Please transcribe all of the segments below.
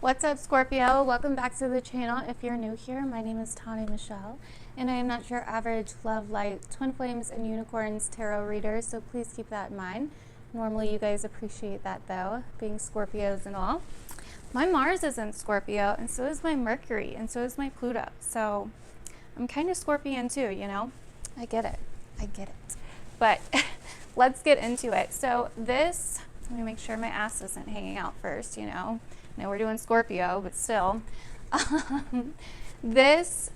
What's up, Scorpio? Welcome back to the channel. If you're new here, my name is Tani Michelle, and I am not your average love, light, twin flames, and unicorns tarot reader, so please keep that in mind. Normally, you guys appreciate that, though, being Scorpios and all. My Mars is in Scorpio, and so is my Mercury, and so is my Pluto. So I'm kind of Scorpion, too, you know? I get it. I get it. But let's get into it. So this, let me make sure my ass isn't hanging out first, you know? Now we're doing Scorpio, but still. This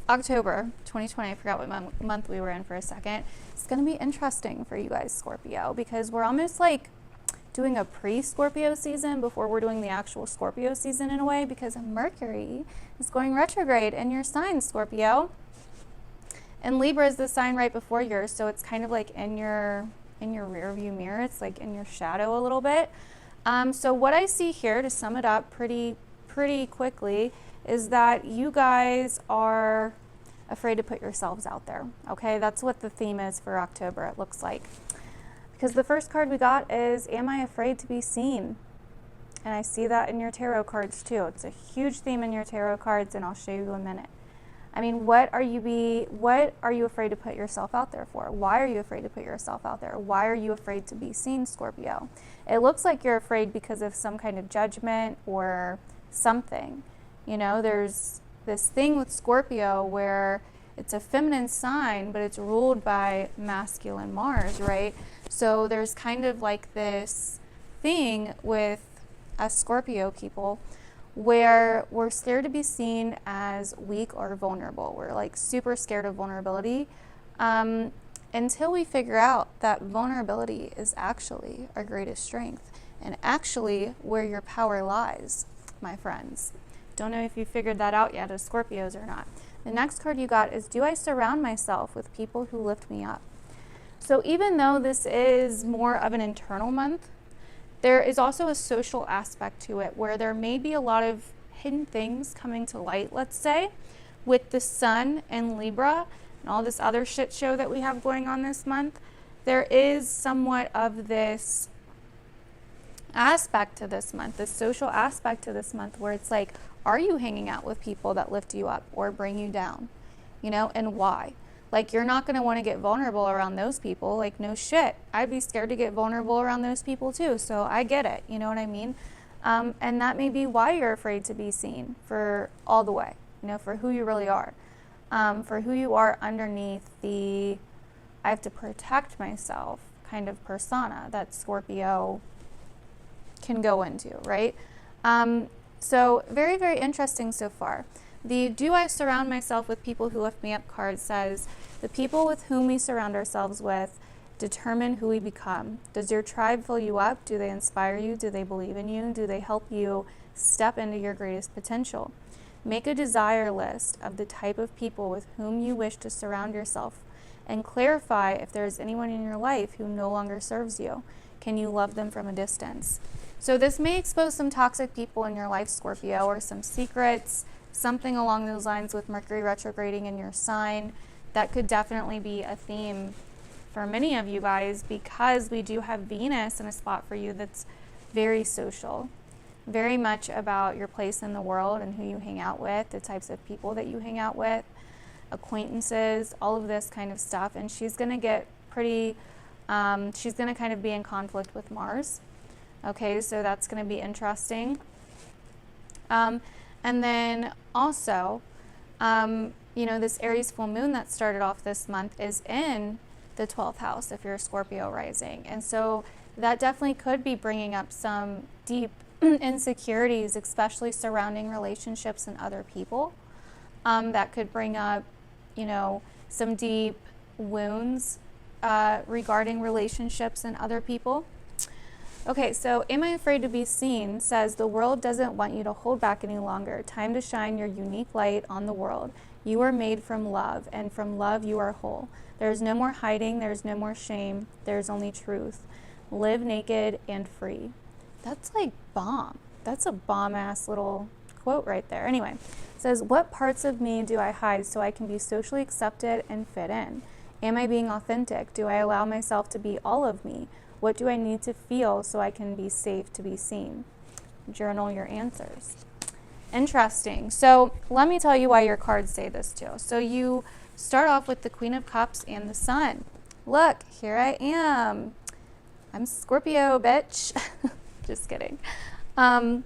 October 2020, I forgot what month we were in for a second. It's going to be interesting for you guys, Scorpio, because we're almost like doing a pre-Scorpio season before we're doing the actual Scorpio season in a way, because Mercury is going retrograde in your sign, Scorpio. And Libra is the sign right before yours, so it's kind of like in your rear view mirror. It's like in your shadow a little bit. So what I see here, to sum it up pretty quickly, is that you guys are afraid to put yourselves out there. Okay, that's what the theme is for October, it looks like. Because the first card we got is, am I afraid to be seen? And I see that in your tarot cards too. It's a huge theme in your tarot cards, and I'll show you in a minute. I mean, what are you afraid to put yourself out there for? Why are you afraid to put yourself out there? Why are you afraid to be seen, Scorpio? It looks like you're afraid because of some kind of judgment or something. You know, there's this thing with Scorpio where it's a feminine sign, but it's ruled by masculine Mars, right? So there's kind of like this thing with us Scorpio people where we're scared to be seen as weak or vulnerable. We're like super scared of vulnerability until we figure out that vulnerability is actually our greatest strength and actually where your power lies, my friends. Don't know if you figured that out yet as Scorpios or not. The next card you got is, do I surround myself with people who lift me up? So even though this is more of an internal month, there is also a social aspect to it where there may be a lot of hidden things coming to light, let's say, with the Sun and Libra and all this other shit show that we have going on this month. There is somewhat of this aspect to this month, this social aspect to this month, where it's like, are you hanging out with people that lift you up or bring you down? You know, and why? Like, you're not going to want to get vulnerable around those people. Like, no shit. I'd be scared to get vulnerable around those people too. So I get it. You know what I mean? And that may be why you're afraid to be seen for all the way, you know, for who you really are. For who you are underneath the I have to protect myself kind of persona that Scorpio can go into, right? So very, very interesting so far. The do I surround myself with people who lift me up card says, the people with whom we surround ourselves with determine who we become. Does your tribe fill you up? Do they inspire you? Do they believe in you? Do they help you step into your greatest potential? Make a desire list of the type of people with whom you wish to surround yourself and clarify if there is anyone in your life who no longer serves you. Can you love them from a distance? So this may expose some toxic people in your life, Scorpio, or some secrets, something along those lines with Mercury retrograding in your sign. That could definitely be a theme for many of you guys, because we do have Venus in a spot for you that's very social, very much about your place in the world and who you hang out with, the types of people that you hang out with, acquaintances, all of this kind of stuff. And she's going to get pretty, she's going to kind of be in conflict with Mars. Okay, so that's going to be interesting. And then also, you know, this Aries full moon that started off this month is in the 12th house if you're a Scorpio rising. And so that definitely could be bringing up some deep insecurities, especially surrounding relationships and other people. That could bring up, you know, some deep wounds regarding relationships and other people. Okay, so am I afraid to be seen says, the world doesn't want you to hold back any longer. Time to shine your unique light on the world. You are made from love, and from love you are whole. There's no more hiding, there's no more shame, there's only truth. Live naked and free. That's like bomb. That's a bomb-ass little quote right there. Anyway, it says, what parts of me do I hide so I can be socially accepted and fit in? Am I being authentic? Do I allow myself to be all of me? What do I need to feel so I can be safe to be seen? journal your answers. Interesting. So let me tell you why your cards say this too. So you start off with the Queen of Cups and the Sun. Look, here I am. I'm Scorpio, bitch. Just kidding. And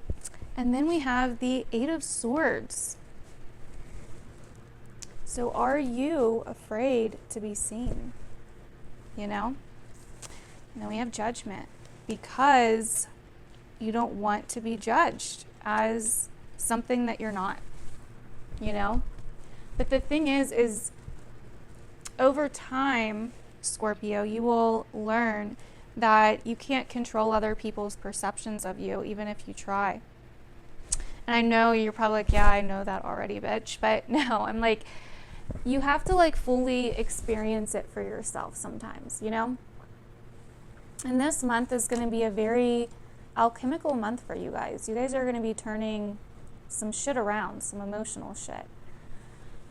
then we have the Eight of Swords. So are you afraid to be seen? You know? And then we have Judgment, because you don't want to be judged as something that you're not, you know? But the thing is over time, Scorpio, you will learn that you can't control other people's perceptions of you, even if you try. And I know you're probably like, yeah, I know that already, bitch. But no, I'm like, you have to like fully experience it for yourself sometimes, you know? And this month is going to be a very alchemical month for you guys. You guys are going to be turning some shit around, some emotional shit.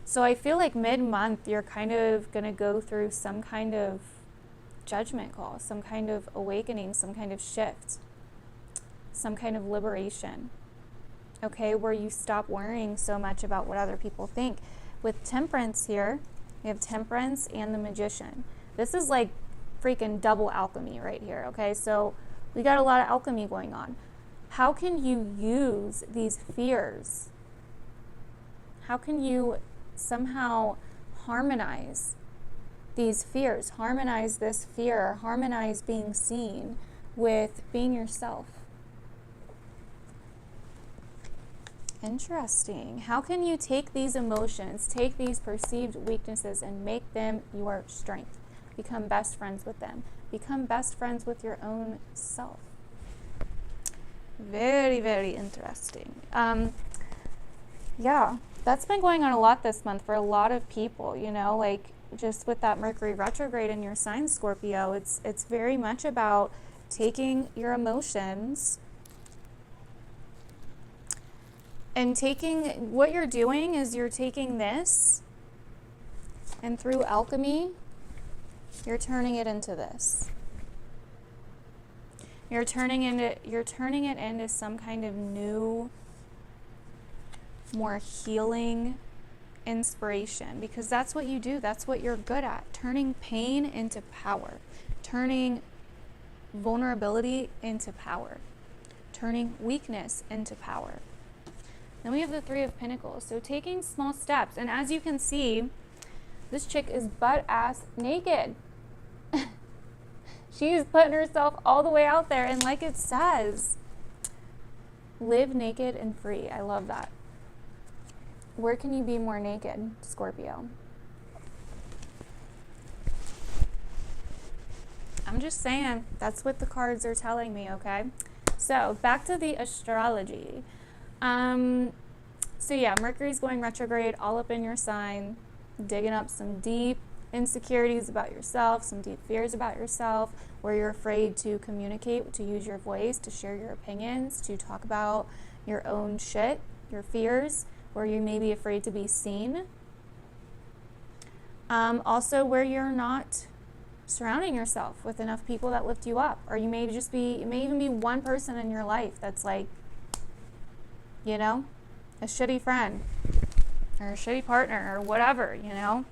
So I feel like mid-month, you're kind of going to go through some kind of judgment call, some kind of awakening, some kind of shift, some kind of liberation, okay, where you stop worrying so much about what other people think. With Temperance here, we have Temperance and the Magician. This is like freaking double alchemy right here, okay? So we got a lot of alchemy going on. How can you use these fears? How can you somehow harmonize these fears, harmonize this fear, harmonize being seen with being yourself? Interesting. How can you take these emotions, take these perceived weaknesses, and make them your strength? Become best friends with them. Become best friends with your own self. Very, very interesting. Yeah, that's been going on a lot this month for a lot of people, you know, like just with that Mercury retrograde in your sign, Scorpio, it's very much about taking your emotions and taking, what you're doing is you're taking this, and through alchemy, you're turning it into this. You're turning it into some kind of new, more healing inspiration, because that's what you do. That's what you're good at. Turning pain into power. Turning vulnerability into power. Turning weakness into power. Then we have the Three of Pentacles. So taking small steps. And as you can see, this chick is butt-ass naked. She's putting herself all the way out there. And like it says, live naked and free. I love that. Where can you be more naked, Scorpio? I'm just saying, that's what the cards are telling me, okay? So, back to the astrology. So yeah, Mercury's going retrograde all up in your sign, digging up some deep insecurities about yourself, some deep fears about yourself, where you're afraid to communicate, to use your voice, to share your opinions, to talk about your own shit, your fears, where you may be afraid to be seen. Also, where you're not surrounding yourself with enough people that lift you up, or you may even be one person in your life that's like, you know, a shitty friend or a shitty partner or whatever, you know,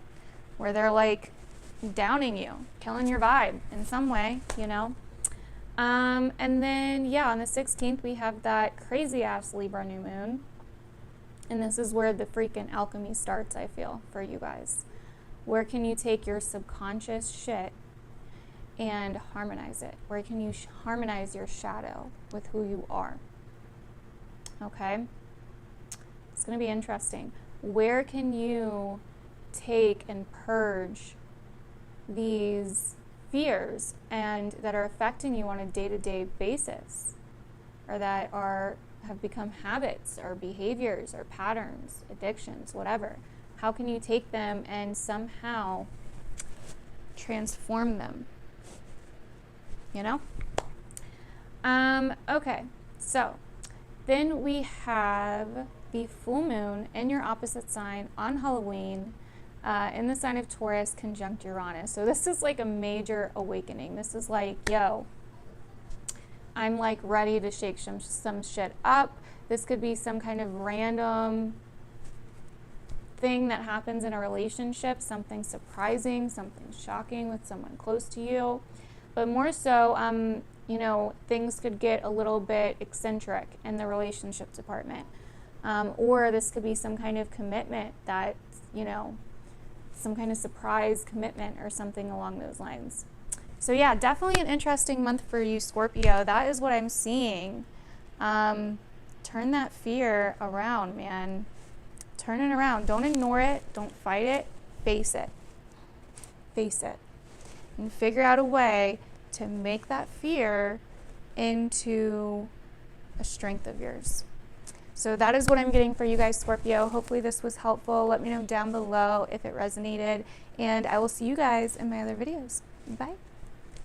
where they're like downing you, killing your vibe in some way, you know. And then, yeah, on the 16th, we have that crazy ass Libra new moon. And this is where the freaking alchemy starts, I feel, for you guys. Where can you take your subconscious shit and harmonize it? Where can you harmonize your shadow with who you are? Okay? It's going to be interesting. Where can you take and purge these fears and that are affecting you on a day-to-day basis, or that have become habits or behaviors or patterns, addictions, whatever? How can you take them and somehow transform them? You know? Okay, so then we have the full moon in your opposite sign on Halloween, in the sign of Taurus, conjunct Uranus. So this is like a major awakening. This is like, yo, I'm like ready to shake some shit up. This could be some kind of random thing that happens in a relationship, something surprising, something shocking with someone close to you. But more so, you know, things could get a little bit eccentric in the relationship department. Or this could be some kind of commitment that, you know, some kind of surprise commitment or something along those lines. So yeah, definitely an interesting month for you, Scorpio. That is what I'm seeing. Turn that fear around, man. Turn it around. Don't ignore it. Don't fight it. Face it. Face it. And figure out a way to make that fear into a strength of yours. So that is what I'm getting for you guys, Scorpio. Hopefully this was helpful. Let me know down below if it resonated. And I will see you guys in my other videos. Bye.